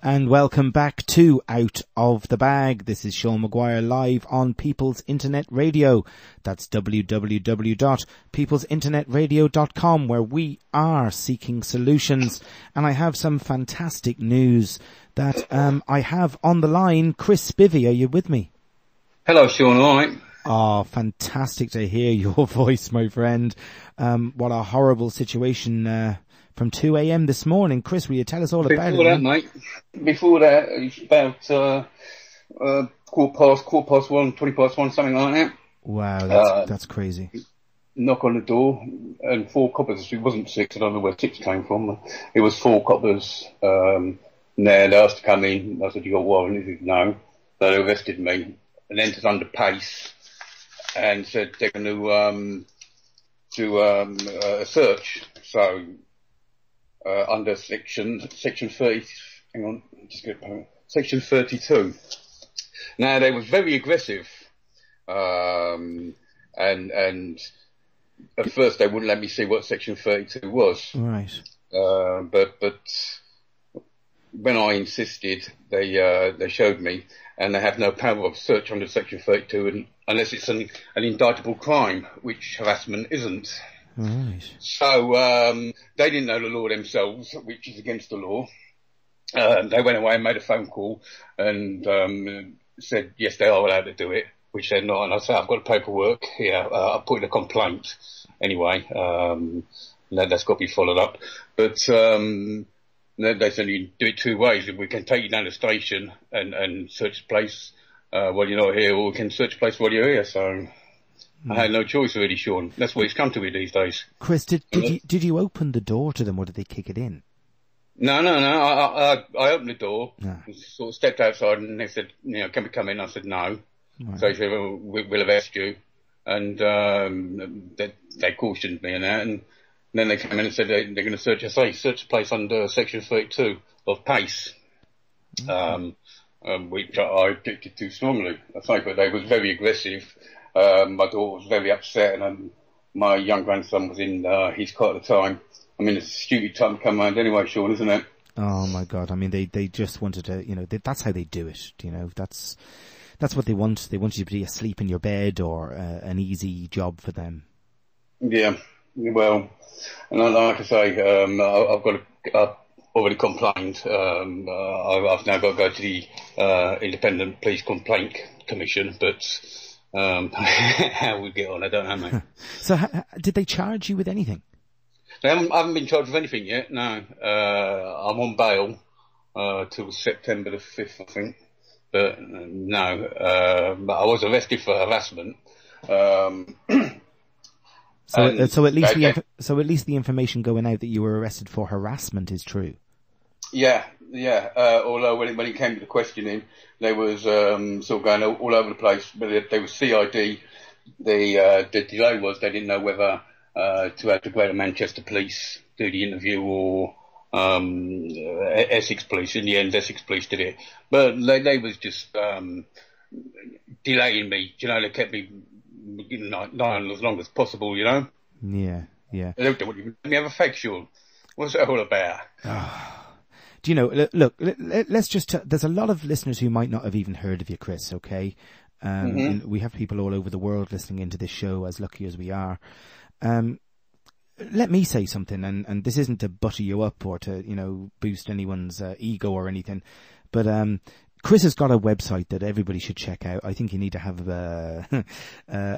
And welcome back to Out of the Bag. This is Sean Maguire live on People's Internet Radio. That's www.peoplesinternetradio.com, where we are seeking solutions. And I have some fantastic news that I have on the line. Chris Spivey, are you with me? Hello, Sean, all right? Oh, fantastic to hear your voice, my friend. What a horrible situation from 2 a.m. this morning. Chris, will you tell us all about it? Before that, mate, before that, it's about quarter past one, 20 past one, something like that. Wow, that's crazy. Knock on the door, and 4 coppers. It wasn't 6, I don't know where 6 came from. It was 4 coppers. They asked to come in. I said, "You got a warrant?" He said, "No." So they arrested me and entered under pace and said they're going to do a search. So under section 30, hang on, just get section 32. Now they was very aggressive, and at first they wouldn't let me see what section 32 was. Right. But when I insisted, they showed me, and they have no power of search under section 32 unless it's an indictable crime, which harassment isn't. Right. So they didn't know the law themselves, which is against the law. They went away and made a phone call and said yes, they are allowed to do it, which they're not. And I said, "I've got the paperwork here. I'll put in a complaint anyway. That's got to be followed up." But they said you do it 2 ways. We can take you down to the station and search the place while you're not here, or we can search the place while you're here. So I had no choice really, Sean. That's what it's come to me these days. Chris, did you open the door to them, or did they kick it in? No. I opened the door, No. sort of stepped outside, and they said, "Can we come in?" I said, "No." Right. So they said, "Well, we'll arrest you." And they cautioned me and that, and then they came in and said they're going to search the place under section 32 of PACE, which I objected to strongly. I think that they was very aggressive. My daughter was very upset, and my young grandson was in his car at the time. I mean, it's a stupid time to come around anyway, Sean, isn't it? Oh my God! I mean, they just wanted to, that's how they do it. That's what they want. They want you to be asleep in your bed, or an easy job for them. Yeah. Well, and like I say, I've already complained. I've now got to go to the Independent Police Complaint Commission, but how we get on, I don't know, mate. So, did they charge you with anything? I haven't been charged with anything yet. No, I'm on bail till September the 5th, I think. But no, but I was arrested for harassment. So at least the information going out that you were arrested for harassment is true. Yeah. Although when it came to the questioning, they was sort of going all over the place. But they were CID. The delay was they didn't know whether to have the Greater Manchester Police do the interview or Essex Police. In the end, Essex Police did it. But they was just delaying me. They kept me not as long as possible, Yeah. They don't want you to have a fake, Sean. What's that all about? Do you know, look, let's just, there's a lot of listeners who might not have even heard of you, Chris, okay? We have people all over the world listening into this show, as lucky as we are. Let me say something, and this isn't to butter you up or to, boost anyone's ego or anything, but Chris has got a website that everybody should check out. I think you need to have a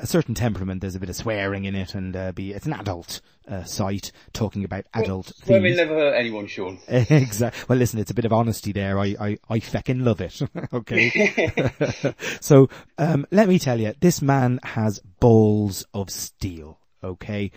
certain temperament. There's a bit of swearing in it, and it's an adult site talking about adult things. Swearing never hurt anyone, Sean. Exactly. Well, listen, it's a bit of honesty there. I feckin' love it. Okay. So let me tell you, this man has balls of steel. Okay,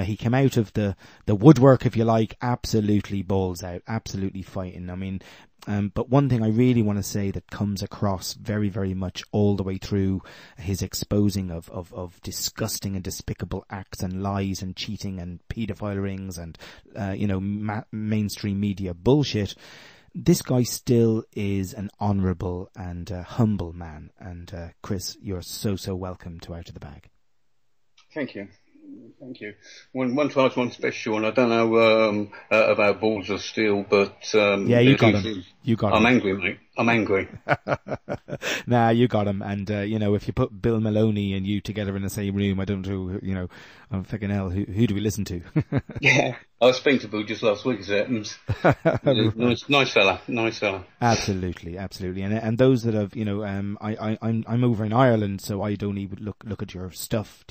he came out of the woodwork, if you like, absolutely balls out, absolutely fighting. I mean, but one thing I really want to say that comes across very, very much all the way through his exposing of disgusting and despicable acts and lies and cheating and paedophile rings and, mainstream media bullshit. This guy still is an honourable and humble man. And Chris, you're so welcome to Out of the Bag. Thank you. Thank you. One charge, one special, and I don't know about balls of steel, but yeah, you got him. You got I'm him. angry, mate. I'm angry. Nah, you got him. And if you put Bill Maloney and you together in the same room, I don't know. I'm thinking, hell, who do we listen to? Yeah, I was speaking to Bill just last week, as it happens. Nice fella. Absolutely. And those that have, I'm over in Ireland, so I don't even look at your stuff.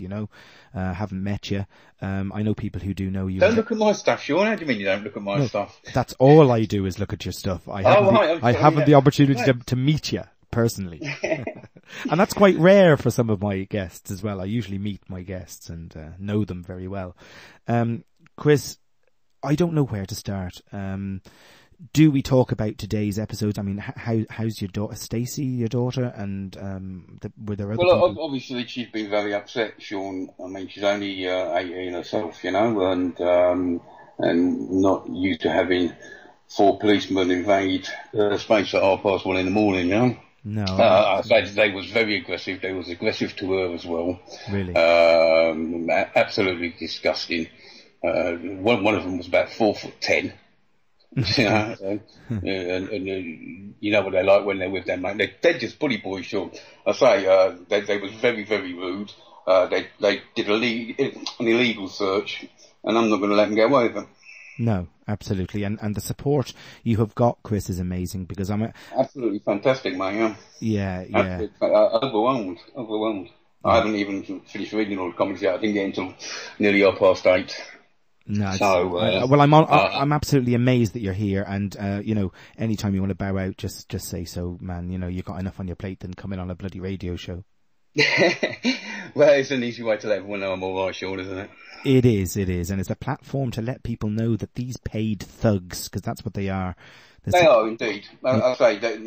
Haven't met you. I know people who do know you. Don't look at my stuff, Sean. How do you mean you don't look at my stuff? That's all I do is look at your stuff. I haven't the opportunity to meet you personally. And that's quite rare for some of my guests as well. I usually meet my guests and know them very well. Chris, I don't know where to start. Do we talk about today's episode? I mean, how's your daughter, Stacey, your daughter, and were there other people? Well, obviously she's been very upset, Sean. I mean, she's only 18 herself, and not used to having 4 policemen invade her space at 1:30 in the morning, No. I say today was very aggressive. They was aggressive to her as well. Really? Absolutely disgusting. One of them was about 4'10". And you know what they're like when they're with them, mate. They're just bully boys, sure. I say, they was very, very rude. They did an illegal search, and I'm not going to let them get away with it. No, absolutely. And the support you have got, Chris, is amazing, because absolutely fantastic, mate. Yeah. Overwhelmed. I haven't even finished reading all the comments yet. I didn't get until nearly 8:30. No, so, I'm absolutely amazed that you're here, and anytime you want to bow out, just say so, man. You've got enough on your plate than coming on a bloody radio show. Well, it's an easy way to let everyone know I'm all right, Sean, isn't it? It is, and it's a platform to let people know that these paid thugs, because that's what they are. They are indeed. I say that,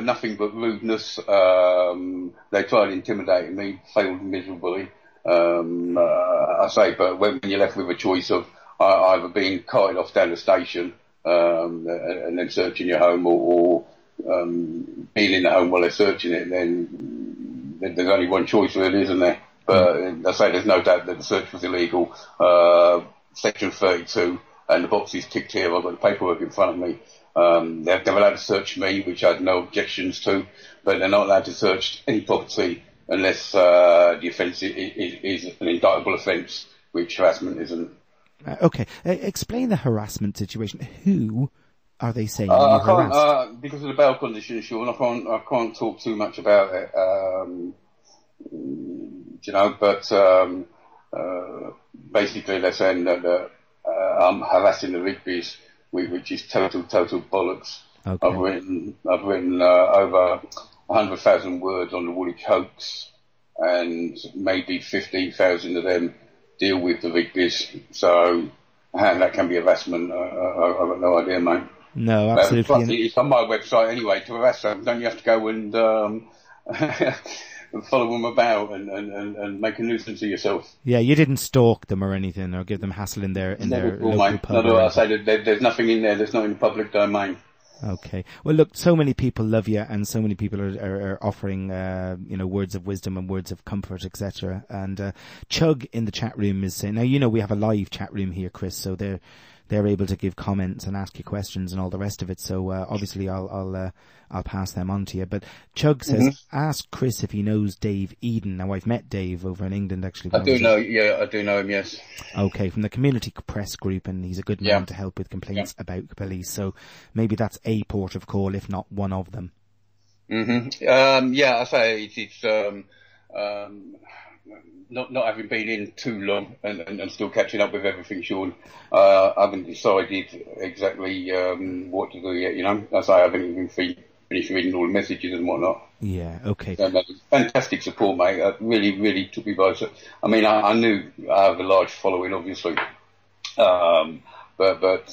nothing but rudeness. They tried intimidating me, failed miserably. I say, but when you're left with a choice of either being carted off down the station and then searching your home, or being in the home while they're searching it, then there's only one choice, really, isn't there? But I say there's no doubt that the search was illegal. Section 32, and the box is ticked here. I've got the paperwork in front of me. They're allowed to search me, which I had no objections to, but they're not allowed to search any property unless the offence is an indictable offence, which harassment isn't. Okay, explain the harassment situation. Who are they saying I can't, because of the bail conditions, Sean. I can't talk too much about it. But basically they're saying that I'm harassing the Rigby's, which is total bollocks. Okay. I've written over 100,000 words on the Woolwich hoax, and maybe 15,000 of them deal with the Rigby's. So how that can be harassment, I've got no idea, mate. No, absolutely. It's on my website anyway. To harass them, don't you have to go and follow them about and make a nuisance of yourself? Yeah, you didn't stalk them or anything, or give them hassle in their local pub. No, I say that there's nothing in there that's not in the public domain. Okay. Well, look, so many people love you, and so many people are offering, words of wisdom and words of comfort, etc. And Chug in the chat room is saying, now, we have a live chat room here, Chris, so they're able to give comments and ask you questions and all the rest of it. So obviously I'll pass them on to you. But Chug says, ask Chris if he knows Dave Eden. Now, I've met Dave over in England, actually. I do know him, yes. Okay, from the community press group, and he's a good man to help with complaints about police. So maybe that's a port of call, if not one of them. I say it's not having been in too long and still catching up with everything, Sean. I haven't decided exactly what to do yet, I say I haven't even finished reading all the messages and whatnot. Yeah, okay. Fantastic support, mate. Really, really took me by. I mean, I knew I have a large following, obviously, but the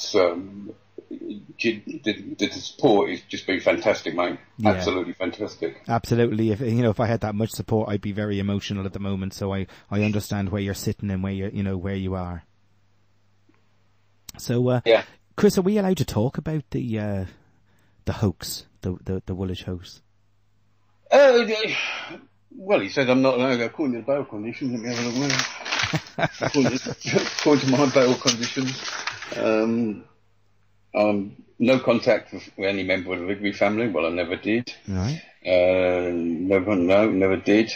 support has just been fantastic, mate. Yeah. Absolutely fantastic. Absolutely. If I had that much support, I'd be very emotional at the moment. So I understand where you're sitting and where where you are. So, Chris, are we allowed to talk about the hoax, the Woolwich hoax? Well, he said I'm not allowed, according to the bail conditions. Let me have a look. according to my bail conditions. No contact with any member of the Rigby family. Well, I never did. Right. Never did.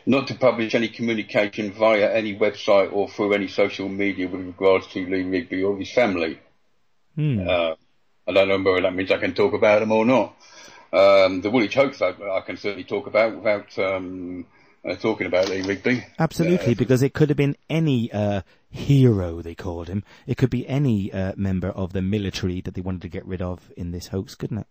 Not to publish any communication via any website or through any social media with regards to Lee Rigby or his family. I don't know whether that means I can talk about them or not. The Woolwich hoax I can certainly talk about without talking about Lee Rigby. Absolutely, because it could have been any hero, they called him. It could be any member of the military that they wanted to get rid of in this hoax, couldn't it?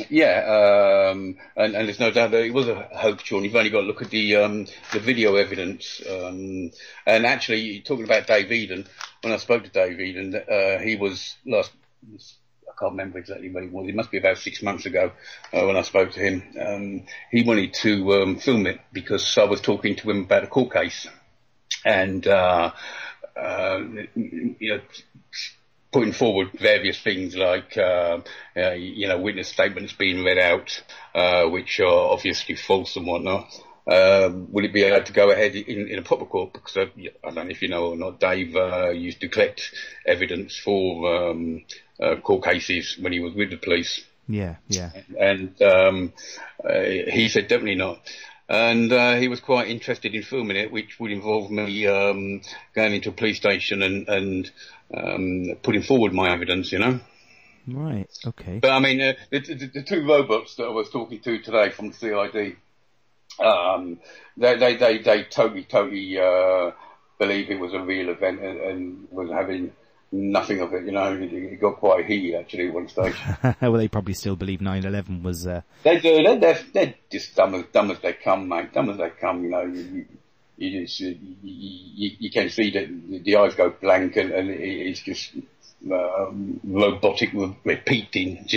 Yeah, and there's no doubt that it was a hoax, Sean. You've only got to look at the video evidence. And actually, talking about Dave Eden, when I spoke to Dave Eden, he was I can't remember exactly when it was. It must be about 6 months ago when I spoke to him. He wanted to film it because I was talking to him about a court case, and putting forward various things like witness statements being read out, which are obviously false and whatnot. Will it be able to go ahead in a proper court? Because I don't know if you know or not, Dave used to collect evidence for court cases when he was with the police. Yeah. And he said definitely not. And he was quite interested in filming it, which would involve me going into a police station and putting forward my evidence, Right, okay. But I mean, the two robots that I was talking to today from the CID, they totally believe it was a real event and was having nothing of it, It got quite heated actually at one stage. Well, they probably still believe 9/11 was. They do. They're just dumb as they come, mate. Dumb as they come, You can see that the eyes go blank and it's just robotic repeating,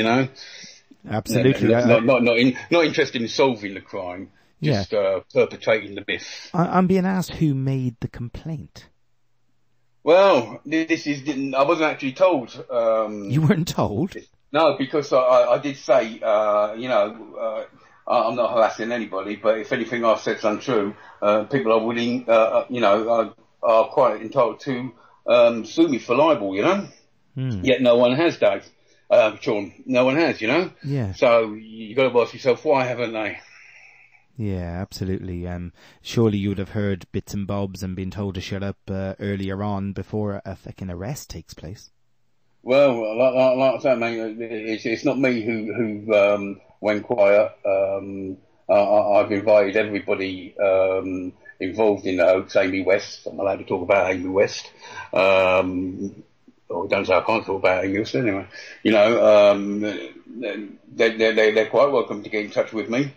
Absolutely. Not interested in solving the crime, just perpetrating the myth. I'm being asked who made the complaint. Well, I wasn't actually told. You weren't told? No, because I did say, I'm not harassing anybody, but if anything I've said's untrue, people are willing, are quite entitled to sue me for libel, Yet no one has, Dave. Sean, no one has, Yeah. So you got to ask yourself, why haven't they? Yeah, absolutely. Surely you would have heard bits and bobs and been told to shut up earlier on before a fucking arrest takes place. Well, like I said, mate, it's not me who went quiet. I've invited everybody involved in the hoax. Amy West. I'm allowed to talk about Amy West. Or don't say I can't talk about Amy West anyway. They're quite welcome to get in touch with me.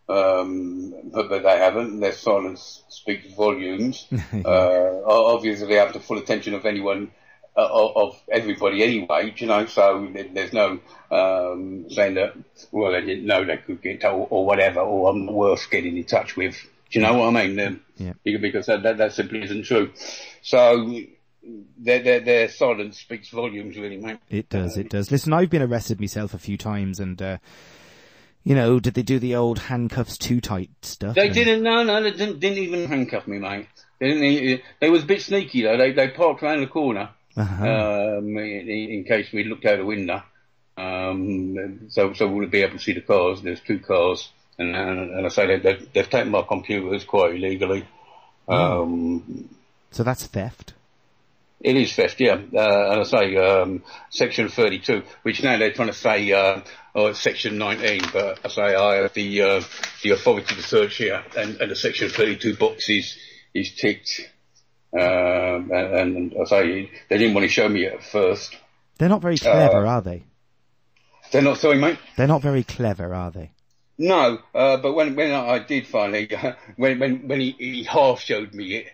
But they haven't. Their silence speaks volumes. Obviously, they have the full attention of anyone, of everybody anyway, so there's no saying that, well, they didn't know they could get told or whatever, or I'm worth getting in touch with. Do you know what I mean? Because that simply isn't true. So their silence speaks volumes, really, mate. It does. Listen, I've been arrested myself a few times, and did they do the old handcuffs too tight stuff? They didn't. No, they didn't even handcuff me, mate. They was a bit sneaky though. They parked around the corner, in case we looked out the window. So we'll be able to see the cars. There's two cars, and I say they've taken my computers quite illegally. So that's theft. It is theft, yeah. And I say Section 32, which now they're trying to say it's Section 19, but I say I have the authority to search here, and the Section 32 box is ticked. And I say they didn't want to show me it at first. They're not very clever, are they? They're not, sorry, mate? They're not very clever, are they? No, but when I did finally, when he half showed me it,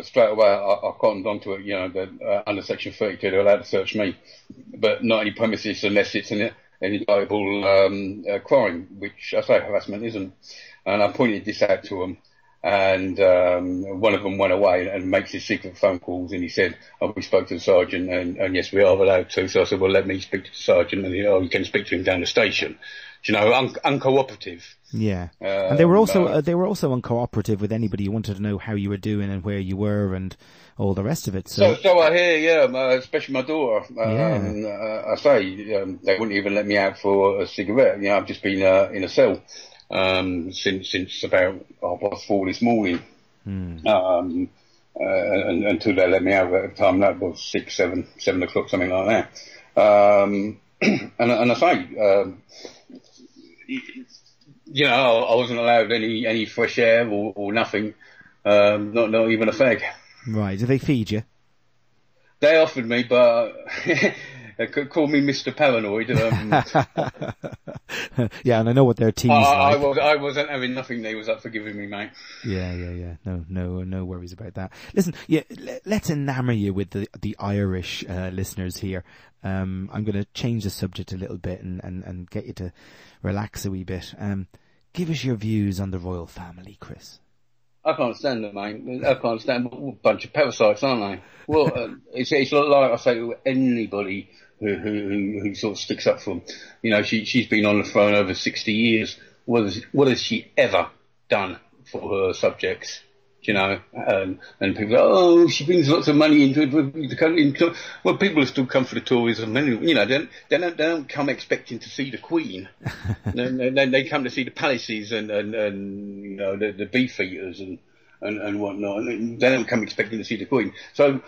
straight away I cottoned onto it, that under Section 32 they're allowed to search me, but not any premises unless it's an indictable crime, which I say harassment isn't. And I pointed this out to them, and one of them went away and makes his secret phone calls, and he said, "Oh, we spoke to the sergeant, and yes, we are allowed to." So I said, "Well, let me speak to the sergeant," and you can speak to him down the station. You know, uncooperative. Yeah, and they were also uncooperative with anybody who wanted to know how you were doing and where you were and all the rest of it. So I hear, yeah, especially my daughter. I say they wouldn't even let me out for a cigarette. You know, I've just been in a cell since about 4:30 this morning. And until they let me out at the time, that was 6, 7 o'clock, something like that. And I say. You know, I wasn't allowed any fresh air or nothing, not even a fag. Right. Do they feed you? They offered me, but they could call me Mr. Paranoid. Yeah, and I know what their tea's like. I wasn't having nothing. They was up for giving me, mate. Yeah. No worries about that. Listen, yeah, let's enamour you with the Irish listeners here. I'm going to change the subject a little bit and get you to relax a wee bit. Give us your views on the royal family, Chris. I can't stand them, mate. I can't stand them. A bunch of parasites, aren't they? Well, it's like I say to anybody who sort of sticks up for them. You know, she's been on the throne over 60 years. What has she ever done for her subjects? You know, and people go, oh, she brings lots of money into the country. Well, people have still come for the tourism. And, you know, they don't come expecting to see the Queen. They come to see the palaces and you know, the beef eaters and whatnot. They don't come expecting to see the Queen. So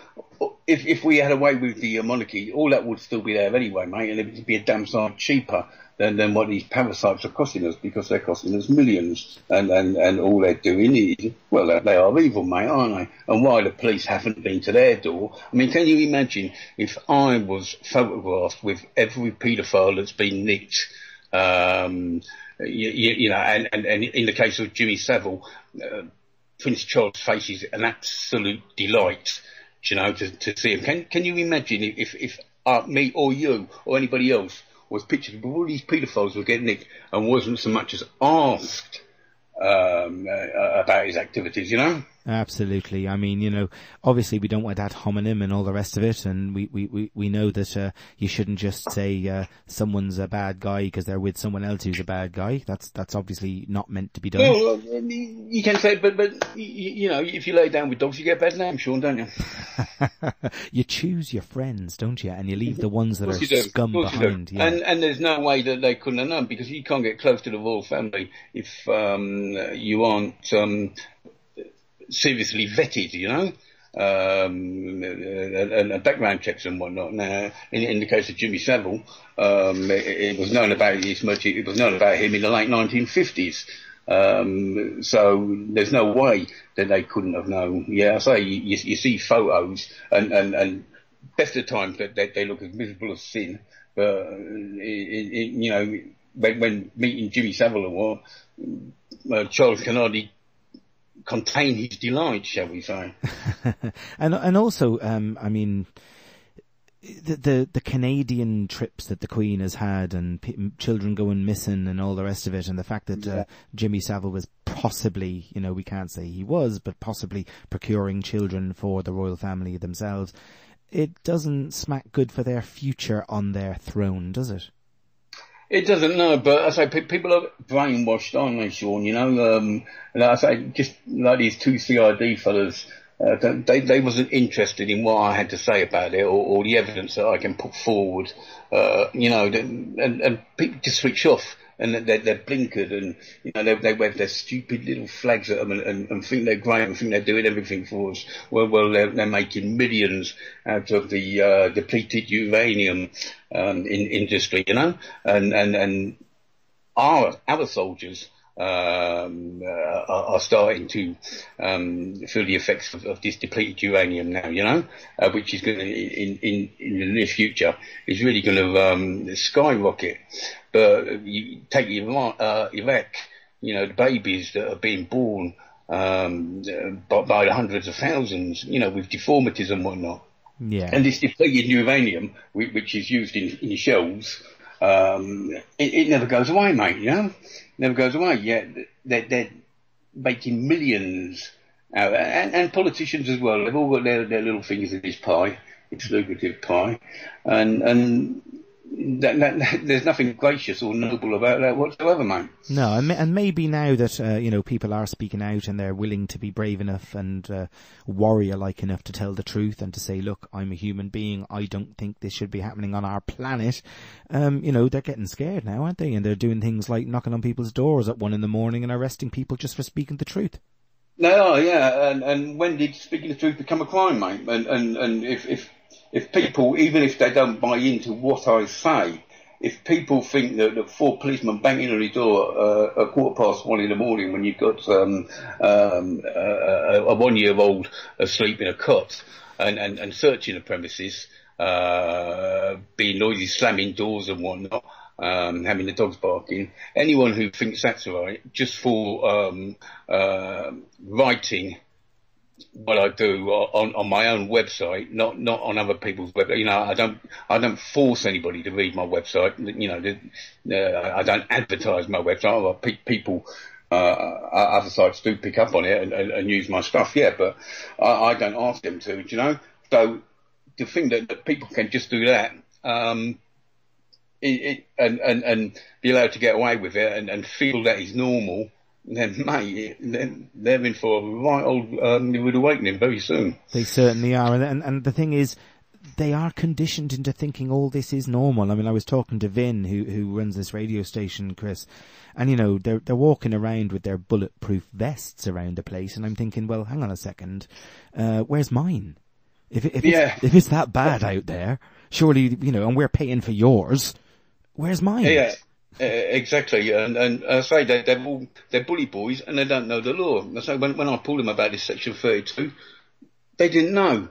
if we had away with the monarchy, all that would still be there anyway, mate, and it would be a damn sight cheaper than what these parasites are costing us, because they're costing us millions, and all they're doing is, well, they are evil, mate, aren't they? And why the police haven't been to their door? I mean, can you imagine if I was photographed with every paedophile that's been nicked, you know, and in the case of Jimmy Savile, Prince Charles' face is an absolute delight, you know, to see him. Can you imagine if me or you or anybody else was pictured, but all these paedophiles were getting nicked and wasn't so much as asked about his activities, you know? Absolutely. I mean, you know, obviously we don't want ad hominem and all the rest of it, and we know that you shouldn't just say someone's a bad guy because they're with someone else who's a bad guy. That's obviously not meant to be done. Well, you can say, but you know, if you lay down with dogs, you get a bad name, Sean, don't you? You choose your friends, don't you? And you leave the ones that are scum behind. Yeah. And there's no way that they couldn't have known, because you can't get close to the royal family if you aren't seriously vetted, you know, and background checks and whatnot. Now, in the case of Jimmy Savile, it was known about it was known about him in the late 1950s. So there's no way that they couldn't have known. Yeah, I say you see photos, and best of times that they look as miserable as sin. But you know, when meeting Jimmy Savile or what, Charles can hardly contain his delight, shall we say? and also, I mean, the Canadian trips that the Queen has had, and children going missing and all the rest of it, and the fact that Jimmy Savile was possibly, you know, we can't say he was, but possibly procuring children for the royal family themselves, it doesn't smack good for their future on their throne, does it? It doesn't, no, but I say people are brainwashed, aren't they, Sean? You know, and I say just like these two CID fellas, they wasn't interested in what I had to say about it or the evidence that I can put forward, you know, and people just switch off. And they're blinkered, and you know they wave their stupid little flags at them and think they're great and think they're doing everything for us. Well, they're making millions out of the depleted uranium industry, you know, and our soldiers are starting to feel the effects of this depleted uranium now, you know, which is going to in the near future is really going to skyrocket. But you take Iraq, you know, the babies that are being born by the hundreds of thousands, you know, with deformities and whatnot. Yeah. And this depleted uranium, which is used in shells, it never goes away, mate, you know? Never goes away. Yeah, making millions out, and politicians as well. They've all got their little fingers in this pie. It's lucrative pie, and there's nothing gracious or noble about that whatsoever, mate. No, and maybe now that people are speaking out and they're willing to be brave enough and warrior-like enough to tell the truth and to say, look, I'm a human being, I don't think this should be happening on our planet. They're getting scared now, aren't they? And they're doing things like knocking on people's doors at 1 a.m. and arresting people just for speaking the truth. No, yeah, and when did speaking the truth become a crime, mate? And if people, even if they don't buy into what I say, if people think that 4 policemen banging on your door at 1:15 in the morning when you've got a 1-year-old asleep in a cot and searching the premises, being noisy, slamming doors and whatnot, having the dogs barking, anyone who thinks that's right, just for writing what I do on my own website, not on other people's website. I don't force anybody to read my website. I don't advertise my website. People, other sites do pick up on it and use my stuff. Yeah, but I don't ask them to. So to think that people can just do that, and be allowed to get away with it and feel that is normal, then, mate, they're in for a right old rude awakening very soon. They certainly are. And the thing is, they are conditioned into thinking all this is normal. I mean, I was talking to Vin, who runs this radio station, Chris, and, they're walking around with their bulletproof vests around the place, and I'm thinking, well, hang on a second, where's mine? If it's that bad out there, surely, and we're paying for yours, where's mine? Yeah. Exactly, and I say they're bully boys and they don't know the law. So when I pulled them about this Section 32, they didn't know.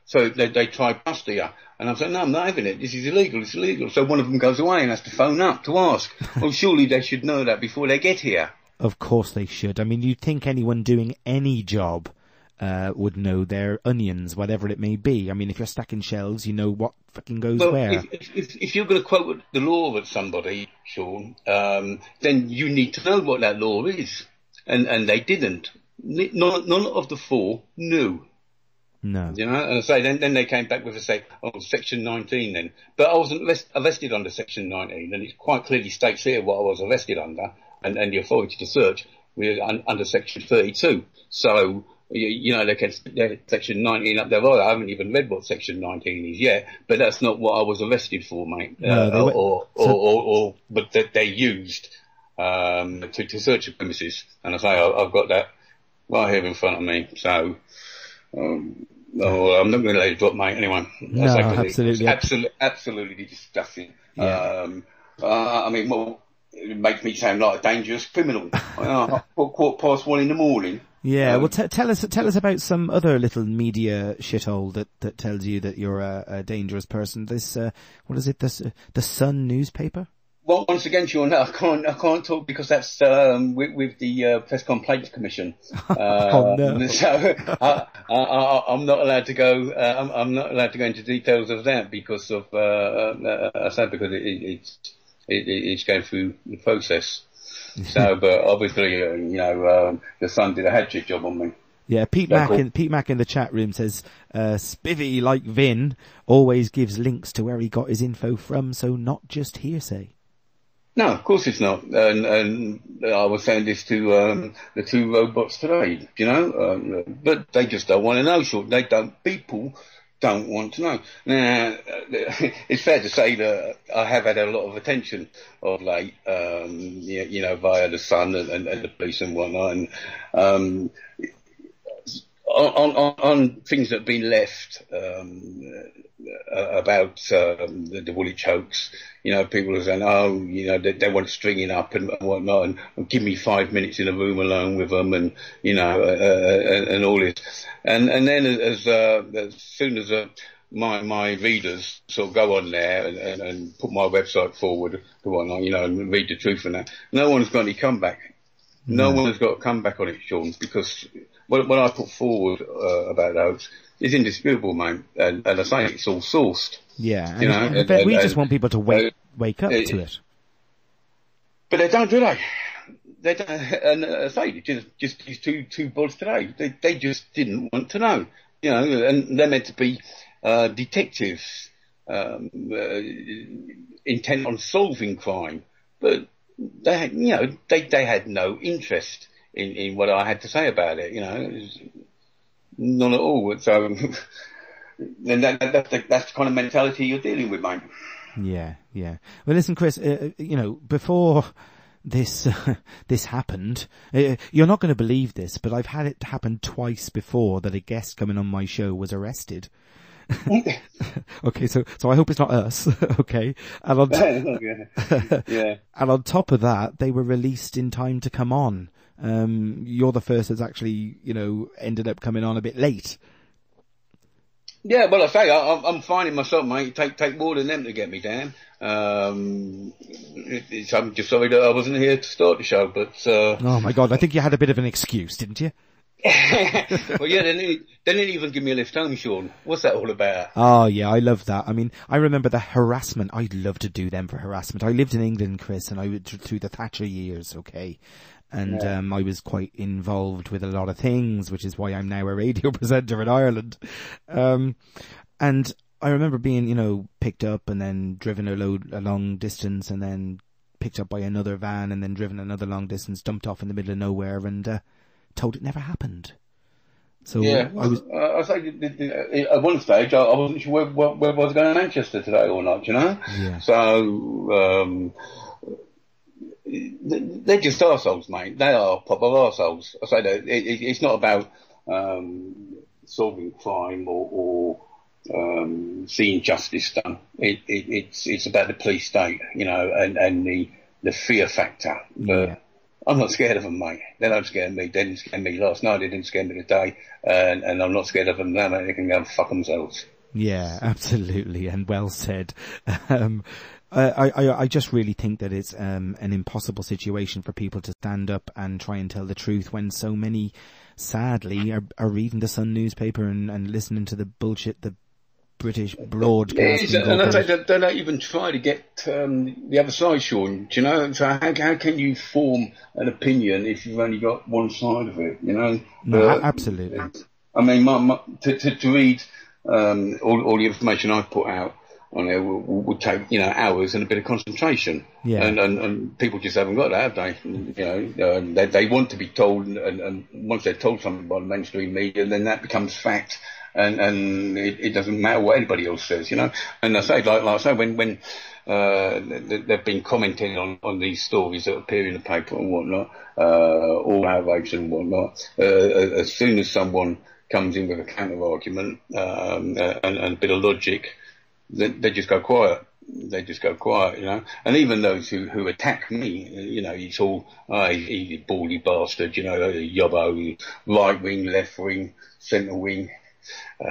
So they tried buster you, and I said, no, I'm not having it. This is illegal. It's illegal. So one of them goes away and has to phone up to ask. Well, surely they should know that before they get here. Of course they should. I mean, you'd think anyone doing any job would know their onions, whatever it may be. I mean, if you're stacking shelves, you know what fucking goes where. If you're going to quote the law at somebody, Sean, then you need to know what that law is. And they didn't. None of the 4 knew. No. And I say, then they came back with Section 19 then. But I wasn't arrested under Section 19, and it quite clearly states here what I was arrested under, and the authority to search under Section 32. So, they can stick Section 19 up there. I haven't even read what Section 19 is yet, but that's not what I was arrested for, mate. But that they used to search the premises. And I say I've got that right here in front of me. So I'm not going to let it drop, mate. Anyway, no, absolutely, absolutely disgusting. Yeah. I mean, well, it makes me sound like a dangerous criminal. 1:15 in the morning. Yeah, well, tell us about some other little media shithole that tells you that you're a dangerous person. This, what is it? The Sun newspaper? Well, once again, Sean, I can't talk because that's with the Press Complaints Commission. Oh no! So I'm not allowed to go. I'm not allowed to go into details of that because of it's going through the process. So, but obviously, the Sun did a hatchet job on me. Yeah, Pete Mack in the chat room says, Spivey, like Vin, always gives links to where he got his info from, so not just hearsay. No, of course it's not. And I was saying this to the 2 robots today, but they just don't want to know, Sean. People don't want to know. Now, it's fair to say that I have had a lot of attention of late, via the Sun and the police and whatnot, and on things that have been left about the Woolwich hoax. People are saying, they want stringing up and whatnot, and give me 5 minutes in a room alone with them, and and all this, and then as soon as my readers sort of go on there and put my website forward to whatnot, and read the truth and that, no one's got any comeback. No one has got a comeback on it, Sean, because what I put forward about those is indisputable, mate, and I say it's all sourced. Yeah, we just want people to wake up to it. But they don't, do they? they don't, and say just these two boys today, they just didn't want to know, and they're meant to be detectives, intent on solving crime, but they had, they had no interest in what I had to say about it, none at all. So then that's the kind of mentality you're dealing with, mate. Yeah. Well, listen, Chris, before this happened, you're not going to believe this, but I've had it happen twice before that a guest coming on my show was arrested. Okay, so I hope it's not us. Okay, and on yeah. And on top of that, they were released in time to come on. You're the first that's actually, ended up coming on a bit late. Yeah, well, I say I'm finding myself, mate. Take more than them to get me down. I'm just sorry that I wasn't here to start the show, but oh my God, I think you had a bit of an excuse, didn't you? Well, yeah, they didn't even give me a lift home, Sean. What's that all about? Oh, yeah, I love that. I mean, I remember the harassment. I'd love to do them for harassment. I lived in England, Chris, and I went through the Thatcher years, okay? And I was quite involved with a lot of things, which is why I'm now a radio presenter in Ireland. And I remember being, picked up and then driven a long distance and then picked up by another van and then driven another long distance, dumped off in the middle of nowhere and told it never happened. So yeah, I say at one stage I wasn't sure whether I was going to Manchester today or not, Yeah. So they're just arseholes, mate. They are proper arseholes. I say that it's not about solving crime or seeing justice done. It's about the police state, and the fear factor. Yeah. I'm not scared of them, mate. They don't scare me. They didn't scare me last night. They didn't scare me today. And I'm not scared of them now, mate. They can go and fuck themselves. Yeah, absolutely. And well said. I just really think that it's an impossible situation for people to stand up and try and tell the truth when so many, sadly, are reading the Sun newspaper and listening to the bullshit the British broadcasting. And I say they don't even try to get the other side, Sean. Do you know? So how can you form an opinion if you've only got one side of it? No, absolutely. I mean, to read all the information I've put out on there would take hours and a bit of concentration. Yeah. And people just haven't got that, have they? They want to be told, and once they're told something by the mainstream media, then that becomes fact. And it doesn't matter what anybody else says, And I say, like I say, when they've been commenting on these stories that appear in the paper and whatnot, all outraged and whatnot, as soon as someone comes in with a counter argument and a bit of logic, they just go quiet. They just go quiet, And even those who attack me, it's all, he's a baldy bastard, yobbo, right wing, left wing, centre wing. Do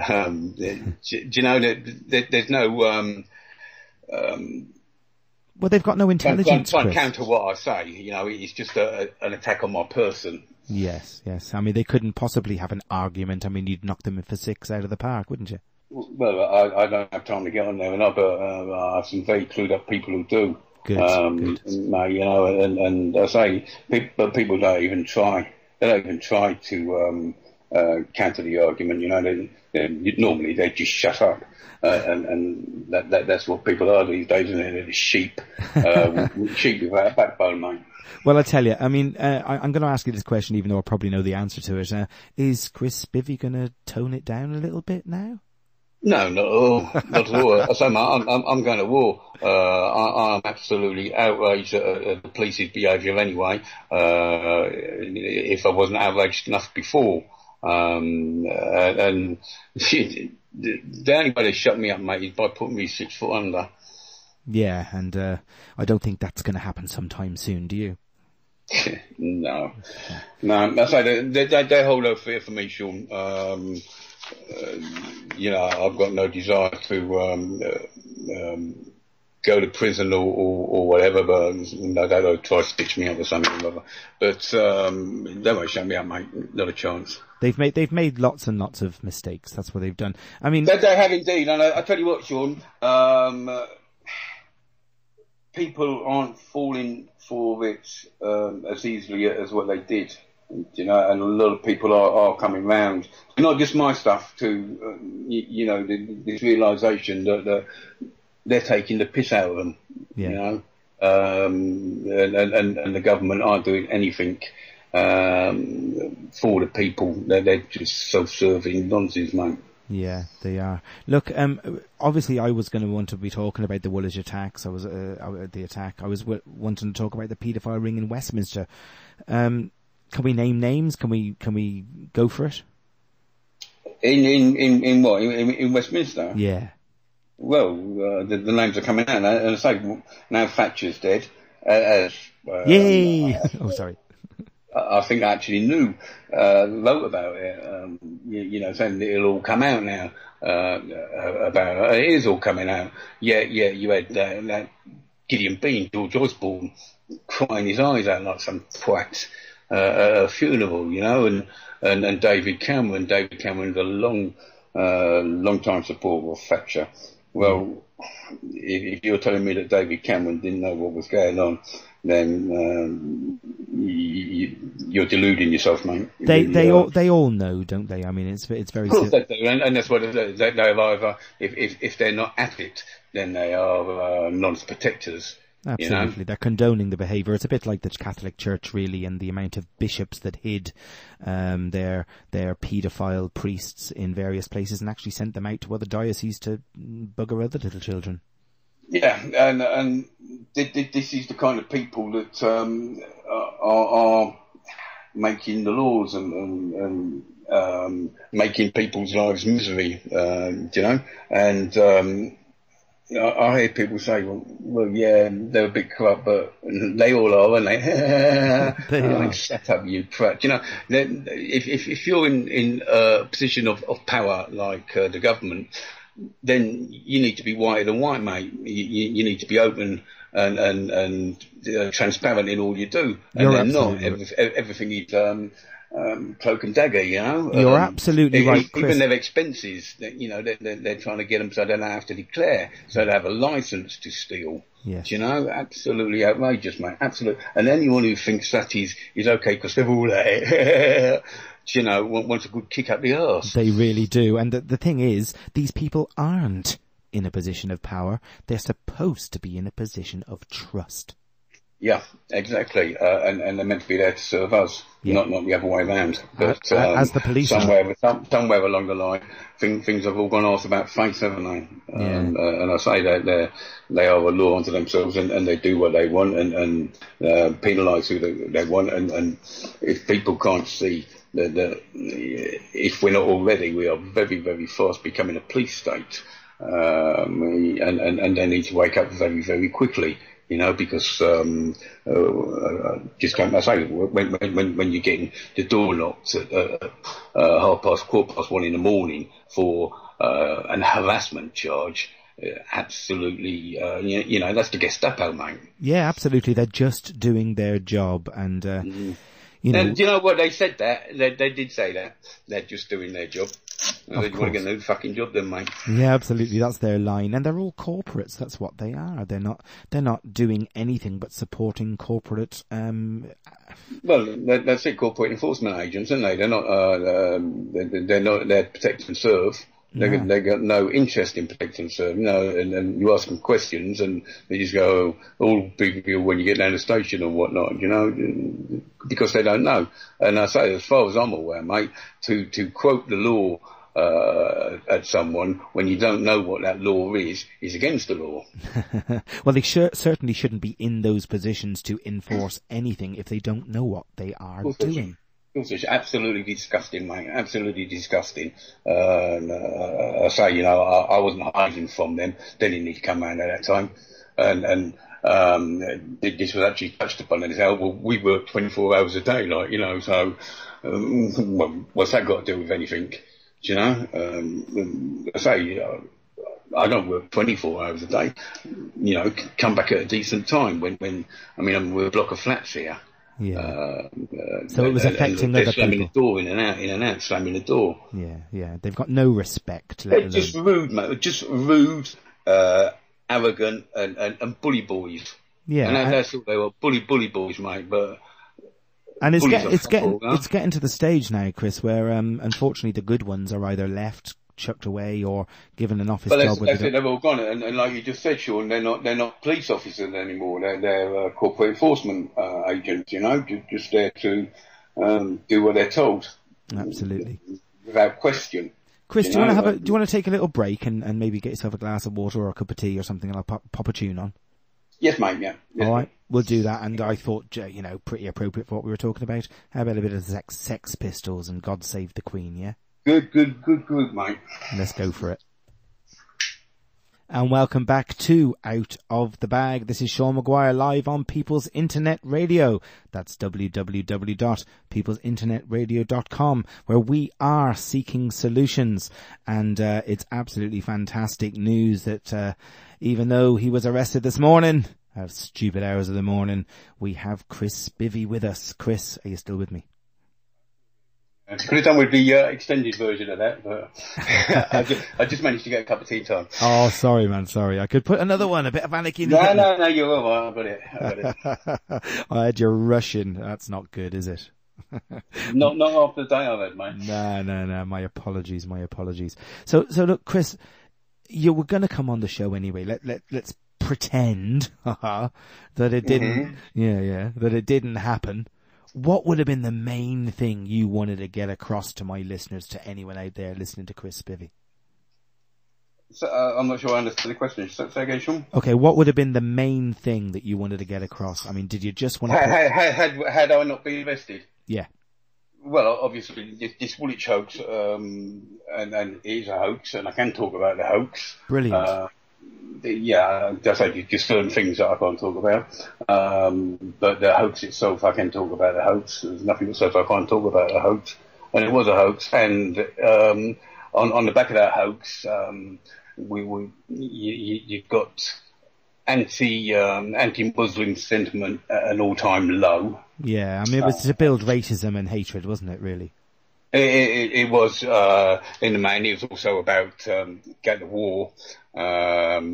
you know that there's no well, they've got no intelligence. Try and counter what I say. It's just an attack on my person. Yes. I mean, they couldn't possibly have an argument. I mean, you'd knock them for 6 out of the park, wouldn't you? Well, I don't have time to get on there, and I have some very clued up people who do. Good. And I say, but people don't even try. They don't even try to counter the argument. Normally they just shut up, and that's what people are these days, isn't it? They're sheep, sheep without a backbone, mate. Well, I tell you, I mean, I'm going to ask you this question, even though I probably know the answer to it. Is Chris Spivey going to tone it down a little bit now? No, not at all. Not at all. I say, mate, I'm going to war. I'm absolutely outraged at the police's behaviour anyway. If I wasn't outraged enough before. And the only way they shut me up, mate, is by putting me 6 foot under. Yeah, and I don't think that's going to happen sometime soon, do you? No. I say they hold no fear for me, Sean. I've got no desire to go to prison or whatever, but they'll try to stitch me up or something or other. But they won't shut me up, mate. Not a chance. They've made lots and lots of mistakes. That's what they've done. I mean, they have indeed. And I tell you what, Sean, people aren't falling for it as easily as what they did, you know, and a lot of people are coming round. Not just my stuff, to you know, this realisation that they're taking the piss out of them, you know, and the government aren't doing anything for the people. They're just self-serving nonsense, mate. Yeah, they are. Look, obviously I was going to want to be talking about the Woolwich attacks. I was wanting to talk about the paedophile ring in Westminster. Can we name names? Can we go for it? In what? In Westminster? Yeah. Well, the names are coming out, and I say now Thatcher's dead. Yay! Oh, sorry. I think I actually wrote about it, you know, saying that it'll all come out now, about it. It is all coming out. Yeah, you had that Gideon Bean, George Osborne, crying his eyes out like some twat, at a funeral, you know, and David Cameron. David Cameron's a long time supporter of Thatcher. Well, if you're telling me that David Cameron didn't know what was going on, then you're deluding yourself, mate. They all know, don't they? I mean, it's very. Of course they do, and that's what they've either, if they're not at it, then they are non-protectors. Absolutely, you know? They're condoning the behaviour. It's a bit like the Catholic Church, really, and the amount of bishops that hid their paedophile priests in various places and actually sent them out to other dioceses to bugger other little children. Yeah, and this is the kind of people that are making the laws and making people's lives misery, you know, and. I hear people say, well, yeah, they're a bit corrupt, but they all are, aren't they? Like, shut up, you prat. You know, if you're in a position of power like the government, then you need to be whiter than white, mate. You need to be open and transparent in all you do. And they're not. Everything is cloak and dagger, you know. You're absolutely right, Chris. Even their expenses, you know, they're trying to get them so they don't have to declare, so they have a license to steal. Yes. You know, absolutely outrageous, mate. Absolutely. And anyone who thinks that is okay because they're all there, you know, wants a good kick up the arse. They really do. And the thing is, these people aren't in a position of power. They're supposed to be in a position of trust. Yeah, exactly. And they're meant to be there to serve us, not the other way around. But as the police somewhere along the line, things have all gone off about faith, haven't they? Yeah. And I say that they are a law unto themselves, and they do what they want and penalise who they want. And if people can't see that if we're not already, we are very, very fast becoming a police state, and they need to wake up very, very quickly. You know, because just can't I say when you're getting the door locked at 1:15 in the morning for an harassment charge, absolutely, you know, that's the Gestapo, mate. Yeah, absolutely. They're just doing their job, and you know. And do you know what they said? That they did say that they're just doing their job. They want to get a new fucking job then, mate. Yeah, absolutely. That's their line. And they're all corporates. That's what they are. They're not doing anything but supporting corporate, well, that's it, corporate enforcement agents, aren't they? They're not there to protect and serve. They got no interest in protect and serve, you know, and you ask them questions and they just go, all big deal when you get down the station and whatnot, you know, because they don't know. And I say, as far as I'm aware, mate, to quote the law at someone when you don't know what that law is against the law. Well, they certainly shouldn't be in those positions to enforce anything if they don't know what they are doing. It's absolutely disgusting, mate. Absolutely disgusting. I say, you know, I wasn't hiding from them. They didn't need to come around at that time. And this was actually touched upon. And well, we work 24 hours a day, like, you know, so what's that got to do with anything? Do you know? I say, I don't work 24 hours a day. You know, come back at a decent time when I mean, I'm with a block of flats here. Yeah. So it was affecting other people. Slamming the door in and out, slamming the door. Yeah. They've got no respect. Just rude, mate. Just rude, arrogant, and bully boys. Yeah. And that's what they were, bully boys, mate. But and it's getting to the stage now, Chris, where unfortunately the good ones are either left, chucked away, or given an office job. That's it. They've all gone, and like you just said, Sean, they're not police officers anymore. They're corporate enforcement agents. You know, just there to do what they're told. Absolutely, without question. Chris, do you want to take a little break and maybe get yourself a glass of water or a cup of tea or something, and I'll pop a tune on? Yes, mate. Yeah. Yes, all right, we'll do that. And I thought, pretty appropriate for what we were talking about. How about a bit of Sex Pistols and God Save the Queen? Yeah. Good group, mate. Let's go for it. And welcome back to Out of the Bag. This is Sean Maguire live on People's Internet Radio. That's www.peoplesinternetradio.com, where we are seeking solutions. And it's absolutely fantastic news that even though he was arrested this morning, at stupid hours of the morning, we have Chris Spivey with us. Chris, are you still with me? Could have done with the extended version of that, but I just managed to get a cup of tea time. Oh, sorry, man, sorry. I could put another one, a bit of Anarchy. No, you're all right. I got it. I had your Russian. That's not good, is it? not after the day I've had, mate. No. My apologies. So look, Chris, you were going to come on the show anyway. Let's pretend that it didn't. Mm-hmm. That it didn't happen. What would have been the main thing you wanted to get across to my listeners, to anyone out there listening to Chris Spivey? So, I'm not sure I understand the question. Say again, Sean. Okay, what would have been the main thing that you wanted to get across? I mean, did you just want to... Had I not been arrested? Yeah. Well, obviously, this Woolwich hoax, and it is a hoax, and I can talk about the hoax. Brilliant. Just certain things that I can't talk about. But the hoax itself, I can talk about the hoax. There's nothing that says I can't talk about the hoax. And it was a hoax. And on the back of that hoax, you've got anti-Muslim sentiment at an all-time low. Yeah, I mean, it was to build racism and hatred, wasn't it, really? It was, in the main. It was also about, get the war, get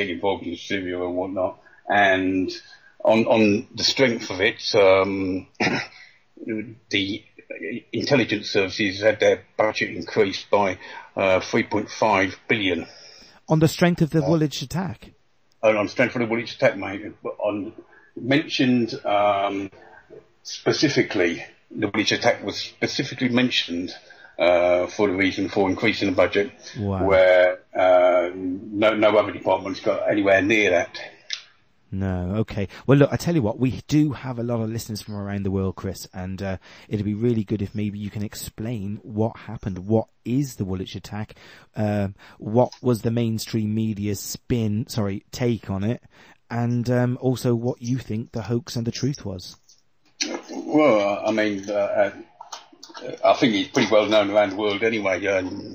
involved in Syria and whatnot. And on the strength of it, the intelligence services had their budget increased by, 3.5 billion. On the strength of the Woolwich attack? On the strength of the Woolwich attack, mate. Mentioned, specifically, the Woolwich attack was specifically mentioned for the reason for increasing the budget, wow. Where no other department's got anywhere near that. No, okay. Well, look, I tell you what, we do have a lot of listeners from around the world, Chris, and it'd be really good if maybe you can explain what happened. What is the Woolwich attack? What was the mainstream media's take on it? And also what you think the hoax and the truth was. Well, I mean, I think it's pretty well known around the world anyway,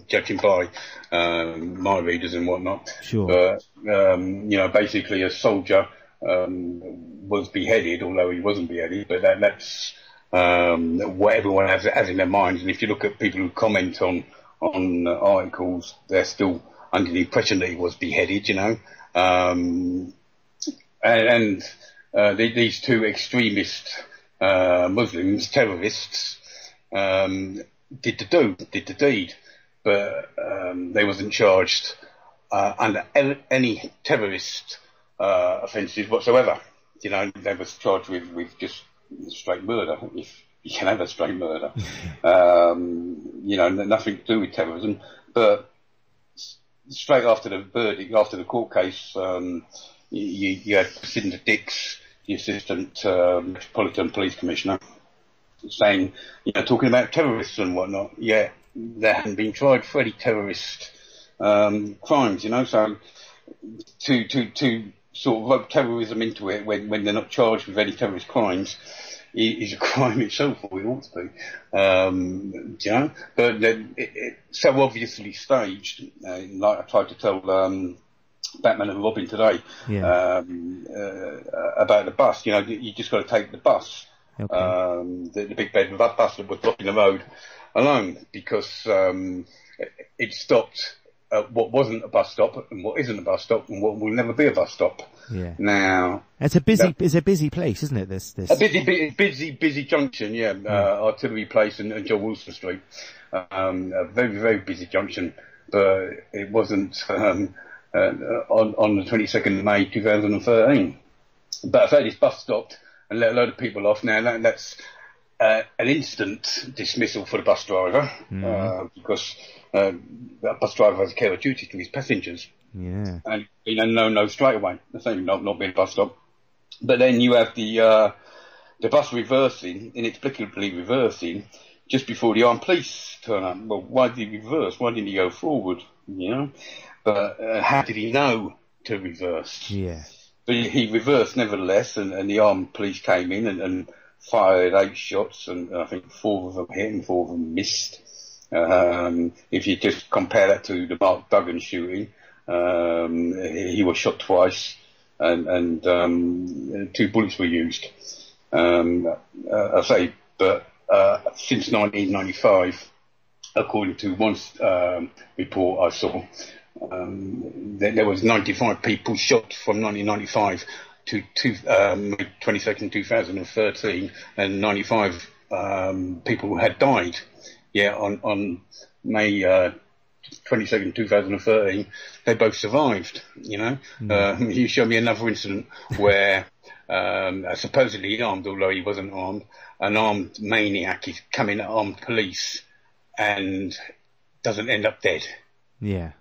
judging by my readers and whatnot. Sure. But, basically a soldier was beheaded, although he wasn't beheaded, but that's what everyone has in their minds. And if you look at people who comment on articles, they're still under the impression that he was beheaded, these two extremist Muslims, terrorists, did the deed, but they wasn't charged under any terrorist offences whatsoever. They was charged with just straight murder, if you can have a straight murder. Nothing to do with terrorism. But straight after the verdict, after the court case, you had Cinder Dix, the Assistant Metropolitan Police Commissioner, saying, talking about terrorists and whatnot. Yeah, they hadn't been tried for any terrorist crimes, so to sort of rope terrorism into it when they're not charged with any terrorist crimes is a crime itself, or it ought to be. But it's so obviously staged, like I tried to tell Batman and Robin today, about the bus. You just got to take the bus, okay. The big bed bus that was blocking the road alone, because it stopped what wasn't a bus stop and what isn't a bus stop and what will never be a bus stop. Yeah. Now it's a busy place, isn't it? This a busy junction. Yeah. Artillery Place and John Wilson Street. A very, very busy junction, but it wasn't on the 22nd of May 2013. But I've had this bus stopped and let a load of people off. Now that's an instant dismissal for the bus driver, because the bus driver has a care of duty to his passengers. Yeah. And no straight away. That's only not being a bus stop. But then you have the bus reversing, inexplicably reversing, just before the armed police turn up. Well, why did he reverse? Why didn't he go forward? But how did he know to reverse? Yeah. But he reversed nevertheless, and the armed police came in and fired 8 shots, and I think 4 of them hit and 4 of them missed. If you just compare that to the Mark Duggan shooting, he was shot twice, and 2 bullets were used. I say, but since 1995, according to one report I saw, there was 95 people shot from 1995 to 22nd 2013, and 95 people had died. Yeah, on May 22nd 2013, they both survived. You show me another incident where supposedly armed, although he wasn't armed, an armed maniac is coming at armed police and doesn't end up dead. Yeah.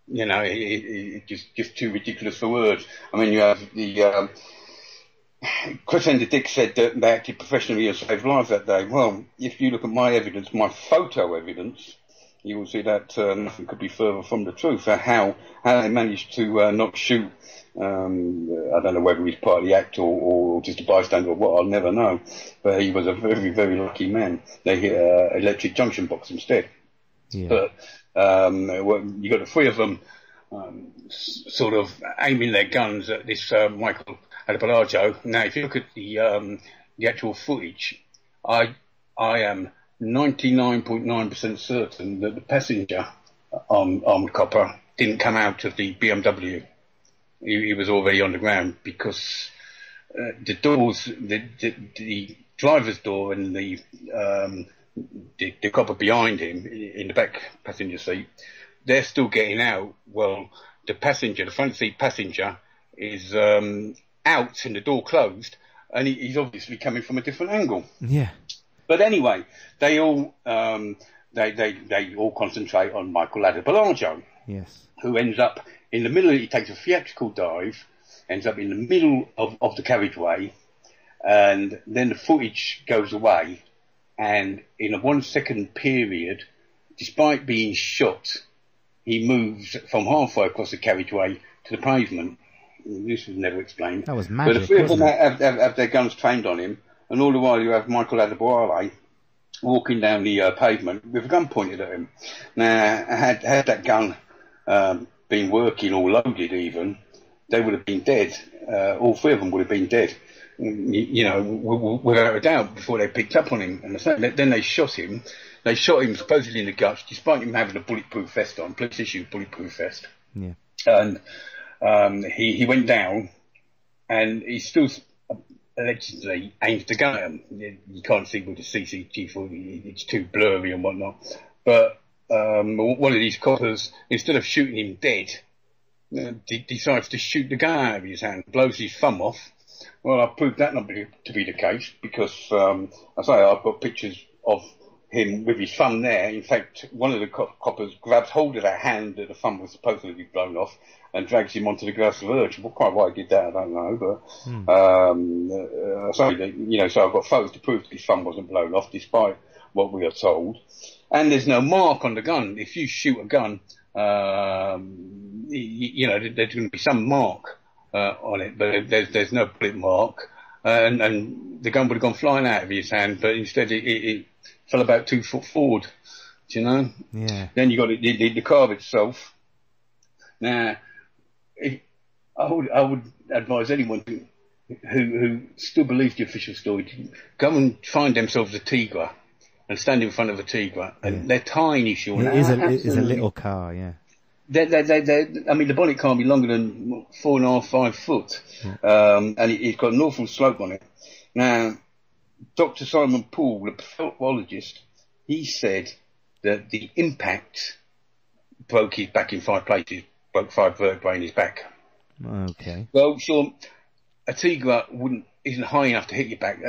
It's just too ridiculous for words. I mean, you have the Chris and the Dick said that they acted professionally and saved lives that day. Well, if you look at my evidence, my photo evidence, you will see that nothing could be further from the truth. How they managed to not shoot, I don't know whether he's part of the act or just a bystander or what, I'll never know. But he was a very, very lucky man. They hit an electric junction box instead. Yeah. But you got the 3 of them sort of aiming their guns at this Michael Adebolajo. Now, if you look at the actual footage, I am 99.9% certain that the passenger armed copper didn't come out of the BMW. He was already on the ground, because the doors, the driver's door and the copper behind him in the back passenger seat, they're still getting out. Well, the front seat passenger is out and the door closed, and he's obviously coming from a different angle. Yeah. But anyway, they all they all concentrate on Michael Adebolajo. Yes. Who ends up in the middle. He takes a theatrical dive, ends up in the middle of the carriageway, and then the footage goes away. And in a 1-second period, despite being shot, he moves from halfway across the carriageway to the pavement. This was never explained. That was magic. But the 3 of them have their guns trained on him, and all the while you have Michael Adebolajo walking down the pavement with a gun pointed at him. Now, had that gun been working or loaded even, they would have been dead. All 3 of them would have been dead. Without a doubt, before they picked up on him. And then they shot him. They shot him supposedly in the guts, despite him having a bulletproof vest on, police issued bulletproof vest. Yeah. And he went down, and he still allegedly aimed the gun at him. You can't see with the CCTV footage; it's too blurry and whatnot. But one of these coppers, instead of shooting him dead, decides to shoot the gun out of his hand, blows his thumb off. Well, I've proved that not to be the case, because I've got pictures of him with his thumb there. In fact, one of the coppers grabs hold of that hand that the thumb was supposedly blown off and drags him onto the grass verge. Well, quite why he did that, I don't know, but so I've got photos to prove that his thumb wasn't blown off, despite what we are told. And there's no mark on the gun. If you shoot a gun, there's going to be some mark on it, but there's no bullet mark, and the gun would have gone flying out of his hand, but instead it fell about 2 foot forward. Do you know? Yeah. Then you got the car itself. Now, I would advise anyone who still believes the official story to go and find themselves a Tigra and stand in front of a Tigra, and they're tiny, Sean. It is a little car, yeah. I mean, the bonnet can't be longer than 4.5, 5 foot, and it's got an awful slope on it. Now, Dr. Simon Poole, the pathologist, he said that the impact broke his back in 5 places, broke 5 vertebrae in his back. Okay. Well, sure, a Tigra isn't high enough to hit your back.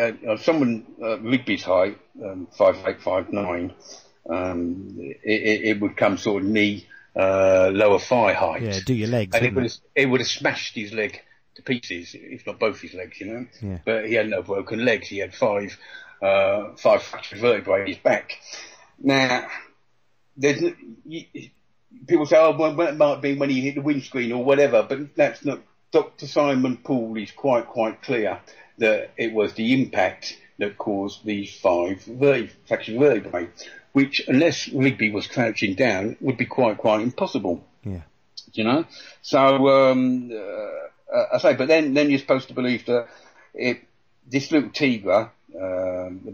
Someone Rigby's height, 5'8", 5'9", it would come sort of knee, lower thigh height. Yeah, do your legs. And it would have smashed his leg to pieces, if not both his legs, you know. Yeah. But he had no broken legs. He had 5 fractured vertebrae in his back. Now, people say, oh, well, it might be when he hit the windscreen or whatever, but that's not. Dr. Simon Poole is quite clear that it was the impact that caused these 5 fractured vertebrae, which, unless Rigby was crouching down, would be quite impossible. Yeah. You know? So, I say, but then you're supposed to believe that this little Tigra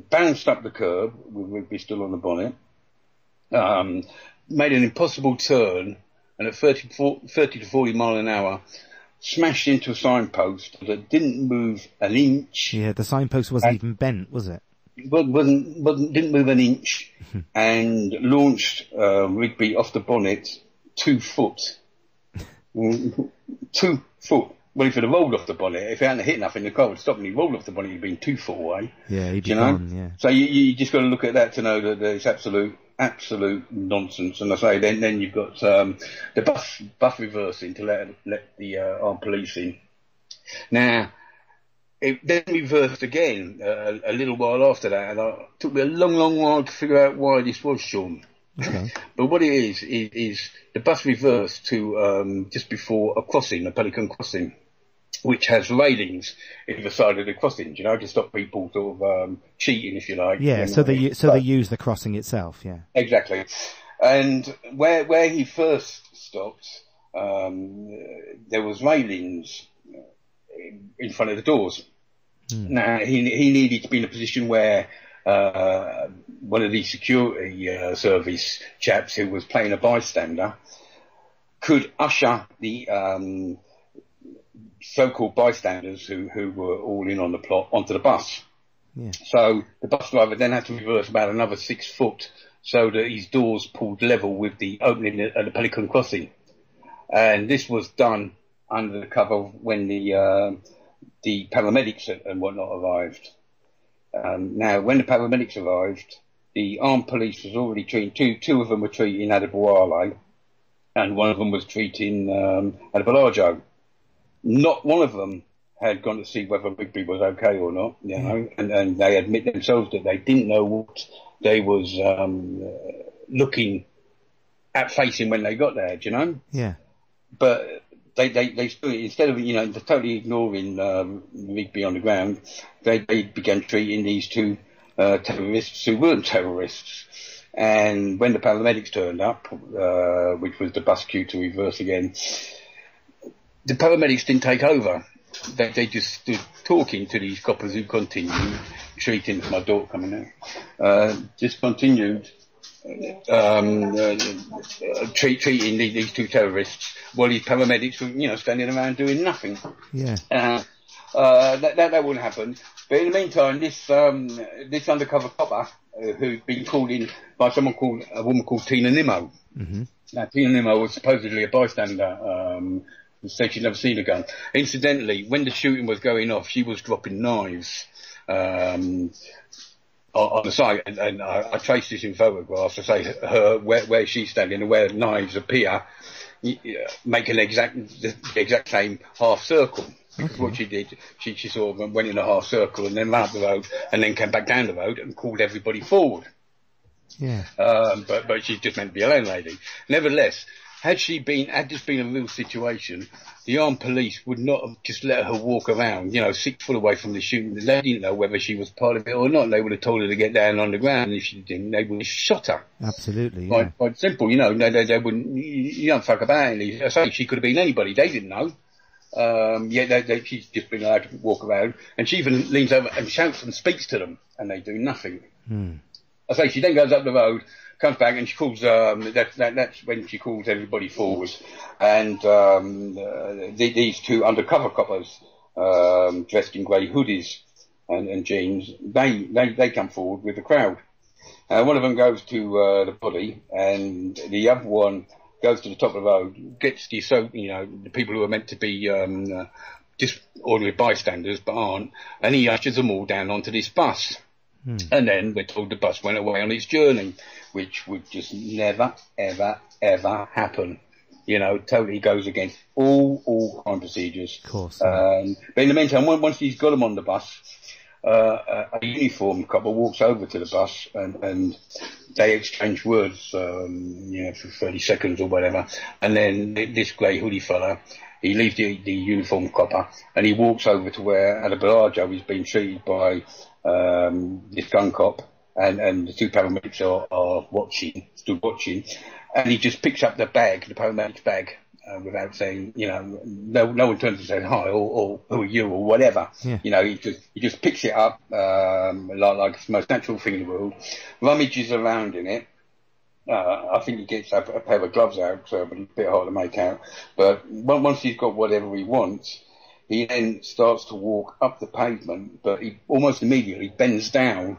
bounced up the curb, with Rigby still on the bonnet, made an impossible turn, and at 30 to 40 mile an hour, smashed into a signpost that didn't move an inch. Yeah, the signpost wasn't even bent, was it? Didn't move an inch, and launched Rigby off the bonnet 2 foot. 2 foot. Well, if he'd have rolled off the bonnet, if he hadn't hit nothing, the car would stop, and he rolled off the bonnet, he'd been 2 foot away. Yeah, he'd be gone, yeah. So you just got to look at that to know that it's absolute nonsense. And I say, then you've got the bus reversing to let the armed police in. Now, it then reversed again a little while after that, and it took me a long while to figure out why this was, Sean. Okay. But what it is the bus reversed to just before a crossing, a Pelican crossing, which has railings either side of the crossing, you know, to stop people sort of cheating, if you like. Yeah, so they use the crossing itself, yeah. Exactly. And where he first stopped, there was railings in front of the doors. Now, he needed to be in a position where one of the security service chaps who was playing a bystander could usher the so-called bystanders who were all in on the plot onto the bus. Yeah. So the bus driver then had to reverse about another 6 foot so that his doors pulled level with the opening at the Pelican Crossing. And this was done under the cover when the paramedics and whatnot arrived. Now, when the paramedics arrived, the armed police was already treating, two of them were treating Adeboale, and one of them was treating Adebolajo. Not one of them had gone to see whether Rigby was okay or not, you know, and they admit themselves that they didn't know what they was looking at facing when they got there, do you know? Yeah. But they still, instead of, you know, totally ignoring Rigby on the ground, they began treating these 2 terrorists who weren't terrorists. And when the paramedics turned up, which was the bus queue to reverse again, the paramedics didn't take over. They just stood talking to these coppers who continued treating my daughter coming out. Just continued treating these 2 terrorists while these paramedics were, you know, standing around doing nothing. Yeah. That wouldn't happen. But in the meantime, this undercover copper who'd been called in by a woman called Tina Nimmo. Mm-hmm. Now, Tina Nimmo was supposedly a bystander. Said she'd never seen a gun. Incidentally, when the shooting was going off, she was dropping knives on the site, and I traced this in photographs to say her where she's standing and where knives appear, make the exact same half circle. Because what she did, she sort of went in a half circle and then ran up the road and then came back down the road and called everybody forward. Yeah. But she's just meant to be a landlady. Nevertheless, had this been a real situation, the armed police would not have just let her walk around, you know, 6 foot away from the shooting. They didn't know whether she was part of it or not. They would have told her to get down on the ground, and if she didn't, they would have shot her. Absolutely, yeah. Quite simple, you know. They wouldn't. You don't fuck about it. I say she could have been anybody. They didn't know. She's just been allowed to walk around, and she even leans over and shouts and speaks to them, and they do nothing. I say she then goes up the road, comes back, and she calls. That's when she calls everybody forward, and these two undercover coppers, dressed in grey hoodies and jeans, they come forward with the crowd. One of them goes to the body, and the other one goes to the top of the road, gets the people who are meant to be just ordinary bystanders but aren't, and he ushers them all down onto this bus. And then we're told the bus went away on its journey, which would just never, ever, ever happen. Totally goes against all crime procedures. Of course. But in the meantime, once he's got them on the bus, a uniformed couple walks over to the bus and they exchange words, for 30 seconds or whatever. And then this grey hoodie fella, he leaves the uniformed copper and he walks over to where at a Bellagio he's been treated by this gun cop, and the two paramedics are stood watching, and he just picks up the paramedic's bag, without saying, no one turns and says hi or who are you or whatever. Yeah. He just picks it up, like it's the most natural thing in the world, rummages around in it. I think he gets a pair of gloves out, but it's a bit hard to make out. But once he's got whatever he wants, he then starts to walk up the pavement, but he almost immediately bends down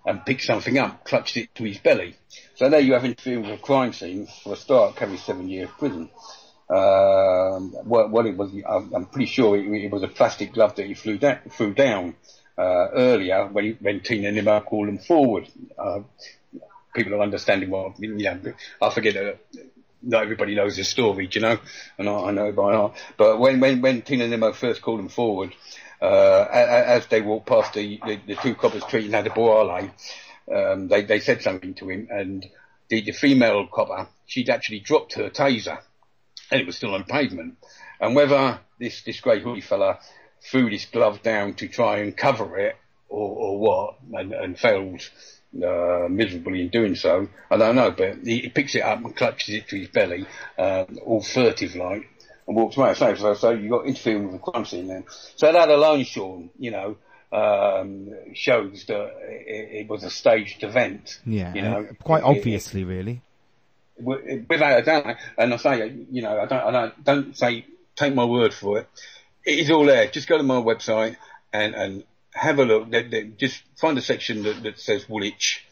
and picks something up, clutches it to his belly. So there you have interfering with a crime scene. For a start, carries 7 years prison. What it was, I'm pretty sure it was a plastic glove that he threw down earlier when Tina Nimmo called him forward. People are understanding what, I forget not everybody knows the story, and I know it by heart. But when Tina Nimmo first called him forward, as they walked past the two coppers treating Adeboale, they said something to him, and the female copper, she'd actually dropped her taser, and it was still on pavement. And whether this grey hoodie fella threw this glove down to try and cover it, or what, and failed miserably in doing so, I don't know, but he picks it up and clutches it to his belly, all furtive like, and walks away. So you got interfering with the crime scene then. So that alone, Sean, shows that it was a staged event. Yeah, quite obviously, really. Without a doubt, and I say, I don't say take my word for it. It is all there. Just go to my website and have a look. Just find a section that says Woolwich,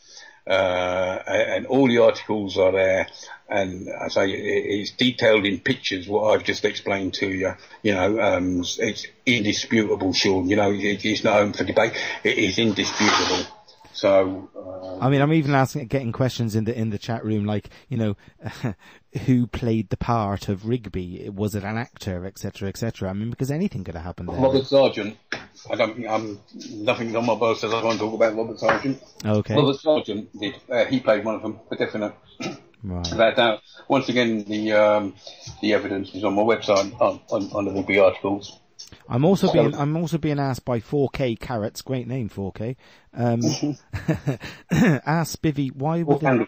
and all the articles are there. And I say it's detailed in pictures what I've just explained to you. It's indisputable, Sean. It's not open for debate. It is indisputable. So, I'm even getting questions in the chat room, like, who played the part of Rigby? Was it an actor, etc., etc.? Because anything could have happened there. Robert Sargent. I don't think nothing on my birth says I want to talk about Robert Sargent. Okay. Robert Sargent did. He played one of them, for definite. Right. That, once again, the evidence is on my website on the Rigby articles. I'm also being asked by 4K Carrots, great name 4K. Ask Spivey why were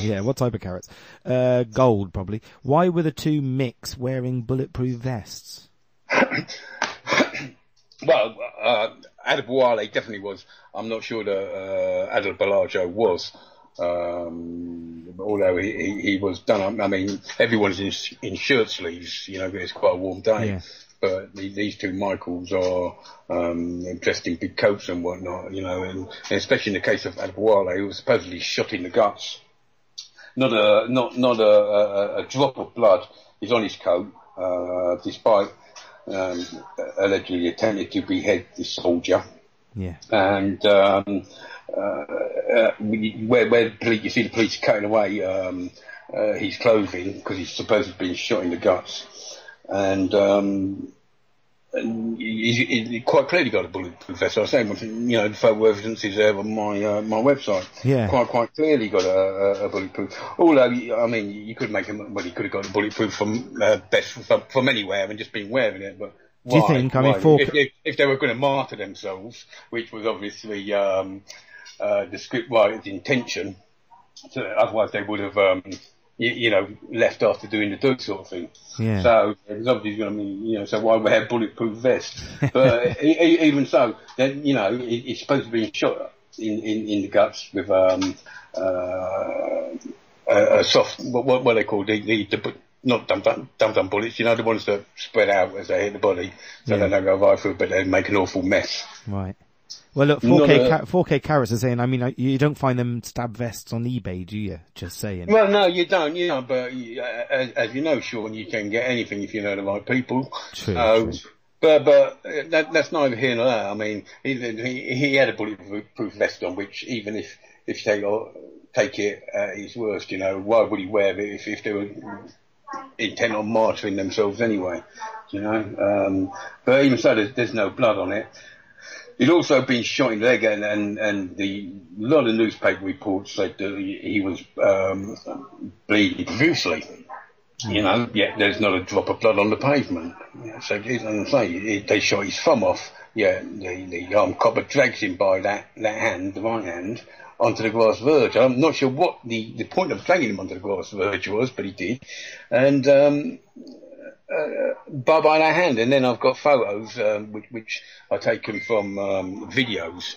yeah, what type of carrots? Gold probably. Why were the two Micks wearing bulletproof vests? Well, Adeboale definitely was. I'm not sure that Adeboale was. Although he was done up. Everyone's in shirt sleeves, it's quite a warm day. Yeah. But these two Michaels are dressed in big coats and whatnot, and especially in the case of Adeboale, who was supposedly shot in the guts. Not a drop of blood is on his coat, despite allegedly attempting to behead this soldier. Yeah. And where you see the police cutting away his clothing because he's supposedly been shot in the guts. And he quite clearly got a bulletproof vest. I was saying, the photo evidence is there on my website. Yeah. Quite clearly got a bulletproof. Although, you could make him. Well, he could have got a bulletproof vest from anywhere and just been wearing it. But do you think? If they were going to martyr themselves, which was obviously the script writer's intention, so otherwise they would have. Left after doing the do sort of thing. Yeah. So it was obviously going to be, so why wear bulletproof vest? But even so, then, he's supposed to be shot in the guts with a soft, what they call the not dum-dum bullets, you know, the ones that spread out as they hit the body, so they don't go right through, but they make an awful mess. Right. Well, look, 4K Carrots are saying, I mean, you don't find them stab vests on eBay, do you? Just saying. Well, no, you don't, you know, but as you know, Sean, you can get anything if you know the right people. True. But that's neither here nor there. I mean, he had a bulletproof vest on, which even if you take it at his worst, you know, why would he wear it if they were intent on martyring themselves anyway, you know? But even so, there's no blood on it. He'd also been shot in the leg, and a lot of newspaper reports said that he was bleeding profusely. You know, yet there's not a drop of blood on the pavement. So, as I say, they shot his thumb off. Yeah, the armed copper drags him by that hand, the right hand, onto the glass verge. I'm not sure what the point of dragging him onto the glass verge was, but he did. And by that hand. And then I've got photos which are taken from videos,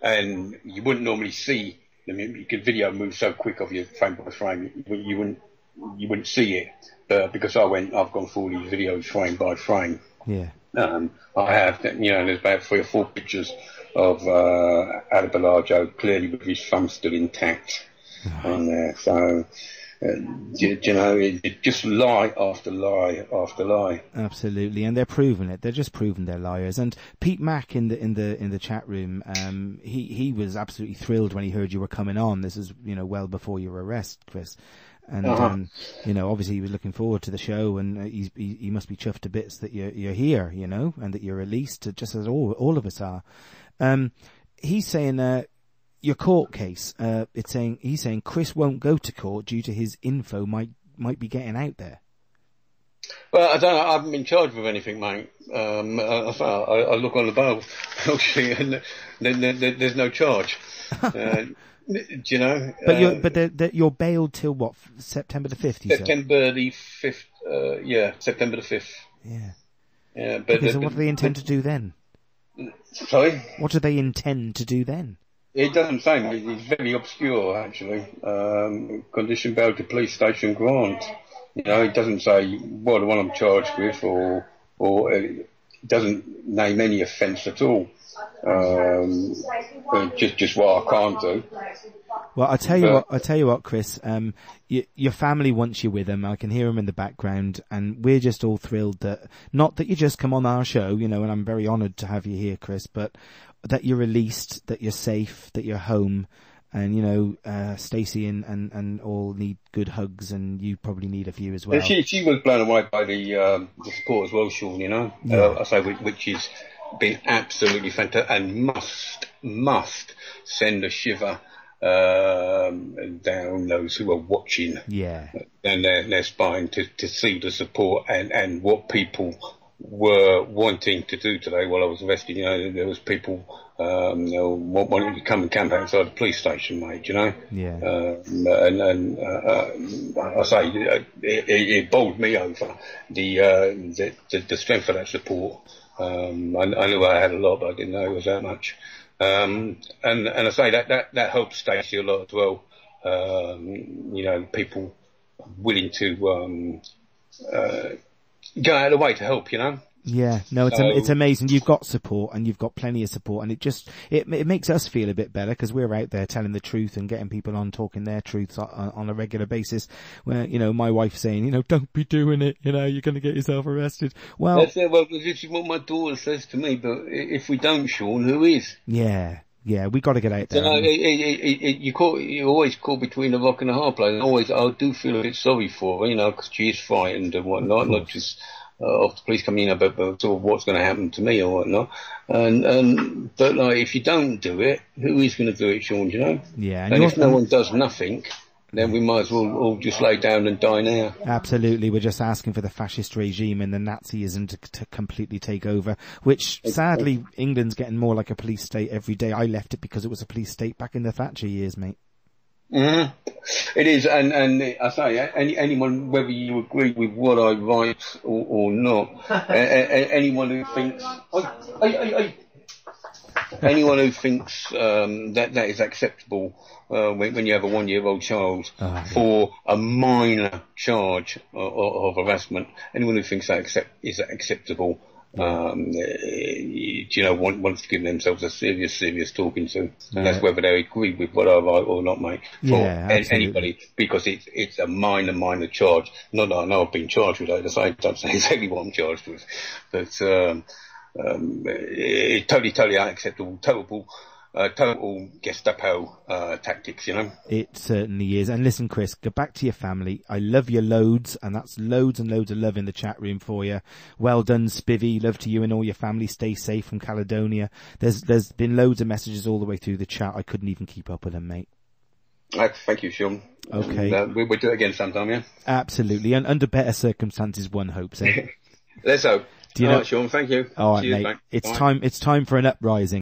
and you wouldn't normally see. I mean, you could video move so quick of you frame by frame, you wouldn't see it, but because I've gone through these videos frame by frame. Yeah. I have, you know, there's about 3 or 4 pictures of Adebolajo clearly with his thumb still intact on there. So, you know, it just lie after lie after lie. Absolutely, and they're proving it. They're just proving they're liars. And Pete Mack in the chat room, he was absolutely thrilled when he heard you were coming on. This is, you know, well before your arrest, Chris. And you know, obviously he was looking forward to the show, and he must be chuffed to bits that you're here, you know, and that you're released, just as all of us are. He's saying your court case. He's saying Chris won't go to court due to his info might be getting out there. Well, I don't know. I haven't been charged with anything, mate. I look on the bail sheet, and there's no charge. Do you know? But you're bailed till what? September the 5th. September the 5th. Yeah, September the 5th. Yeah. Yeah, but so what do they intend to do then? Sorry. What do they intend to do then? It doesn't say. It's very obscure, actually. Condition bail to police station grant. You know, it doesn't say what the one I'm charged with, or it doesn't name any offence at all. Just what I can't do. Well, I tell you what, Chris. Your family wants you with them. I can hear them in the background, and we're just all thrilled that not that you just come on our show, you know. And I'm very honoured to have you here, Chris. But that you're released, that you're safe, that you're home, and you know, Stacey and all need good hugs, and you probably need a few as well. She was blown away by the support as well, Sean. You know, yeah. I say which is been absolutely fantastic, and must send a shiver down those who are watching, and their spine to see the support and what people were wanting to do today while I was arrested. You know, there was people wanting to come and camp outside the police station, mate. You know, and I say it bowled me over the strength of that support. I knew I had a lot, but I didn't know it was that much. And I say that helped Stacey a lot as well. You know, people willing to go out of the way to help, you know. Yeah, no, it's amazing. You've got support, and you've got plenty of support, and it makes us feel a bit better because we're out there telling the truth and getting people on talking their truths on a regular basis. Where, you know, my wife's saying, you know, don't be doing it, you know, you're going to get yourself arrested. Well, this is what my daughter says to me. But if we don't, Sean, who is? Yeah, we got to get out there. You know, you always caught between a rock and a hard place. And always, I do feel a bit sorry for her, you know, because she is frightened and whatnot, not just of the police coming in, but sort of what's going to happen to me or whatnot. But like, if you don't do it, who is going to do it, Sean? You know? Yeah. And if no one does nothing, then we might as well all just lay down and die now. Absolutely. We're just asking for the fascist regime and the Nazism to completely take over, which sadly England's getting more like a police state every day. I left it because it was a police state back in the Thatcher years, mate. Mm-hmm. It is, and I say, anyone, whether you agree with what I write or not, anyone who thinks, anyone who thinks that is acceptable when you have a 1-year-old child for a minor charge of harassment, anyone who thinks that is acceptable, wants to give themselves a serious talking to. And that's whether they agree with what I write or not, mate. For anybody, because it's a minor charge. Not that I know I've been charged with it at the same time, saying exactly what I'm charged with. But it's totally unacceptable. Total Gestapo tactics, It certainly is. And listen, Chris, go back to your family. I love you loads, and that's loads and loads of love in the chat room for you. Well done, Spivey. Love to you and all your family. Stay safe from Caledonia. There's been loads of messages all the way through the chat. I couldn't even keep up with them, mate. Thank you, Sean. Okay. We'll do it again sometime, yeah? Absolutely. And under better circumstances, one hopes, eh? Let's hope. All right, Sean, thank you. All right, cheers, mate. It's time for an uprising.